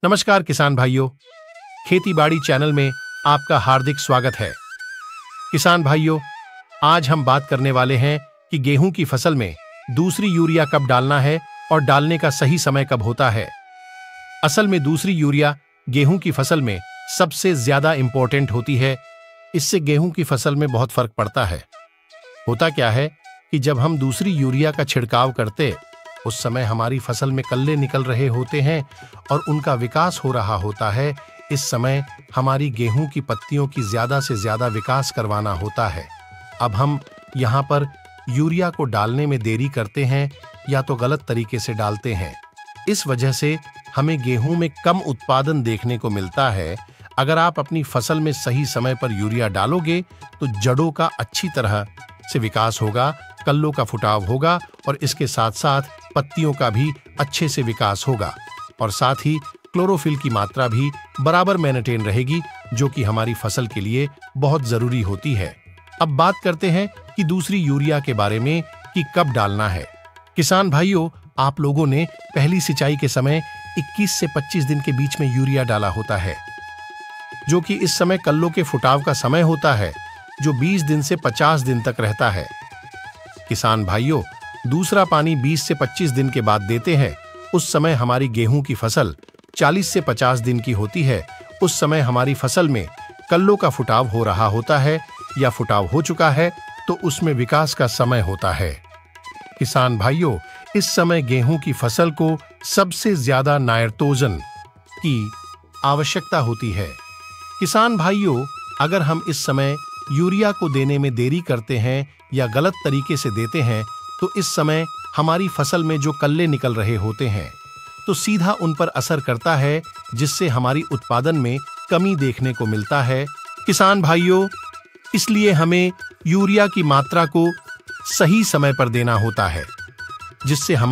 नमस्कार किसान भाइयों, खेती बाड़ी चैनल में आपका हार्दिक स्वागत है। किसान भाइयों, आज हम बात करने वाले हैं कि गेहूं की फसल में दूसरी यूरिया कब डालना है और डालने का सही समय कब होता है। असल में दूसरी यूरिया गेहूं की फसल में सबसे ज्यादा इंपॉर्टेंट होती है। इससे गेहूं की फसल में बहुत फर्क पड़ता है। होता क्या है कि जब हम दूसरी यूरिया का छिड़काव करते उस समय हमारी फसल में कल्ले निकल रहे होते हैं और उनका विकास हो रहा होता है। इस समय हमारी गेहूं की पत्तियों की ज्यादा से ज्यादा विकास करवाना होता है। अब हम यहाँ पर यूरिया को डालने में देरी करते हैं या तो गलत तरीके से डालते हैं। इस वजह से हमें गेहूं में कम उत्पादन देखने को मिलता है। अगर आप अपनी फसल में सही समय पर यूरिया डालोगे तो जड़ों का अच्छी तरह से विकास होगा, कल्लों का फुटाव होगा और इसके साथ साथ पत्तियों का भी अच्छे से विकास होगा और साथ ही क्लोरोफिल की मात्रा भी बराबर मेंटेन रहेगी, जो कि हमारी फसल के लिए बहुत जरूरी होती है। अब बात करते हैं कि दूसरी यूरिया के बारे में कि कब डालना है। किसान भाइयों, आप लोगों ने पहली सिंचाई के समय 21 से 25 दिन के बीच में यूरिया डाला होता है, जो कि इस समय कल्लों के फुटाव का समय होता है, जो 20 दिन से 50 दिन तक रहता है। किसान भाइयों, दूसरा पानी 20 से 25 दिन के बाद देते हैं। उस समय हमारी गेहूं की फसल 40 से 50 दिन की होती है। उस समय हमारी फसल में कल्लों का फुटाव हो रहा होता है या फुटाव हो चुका है, तो उसमें विकास का समय होता है। किसान भाइयों, इस समय गेहूं की फसल को सबसे ज्यादा नाइट्रोजन की आवश्यकता होती है। किसान भाइयों, अगर हम इस समय यूरिया को देने में देरी करते हैं या गलत तरीके से देते हैं तो इस समय हमारी फसल में जो कल्ले निकल रहे होते हैं तो सीधा उन पर असर करता है, जिससे हमारी उत्पादन में कमी देखने को मिलता है। किसान भाइयों, इसलिए हमें यूरिया की मात्रा को सही समय पर देना होता है, जिससे हम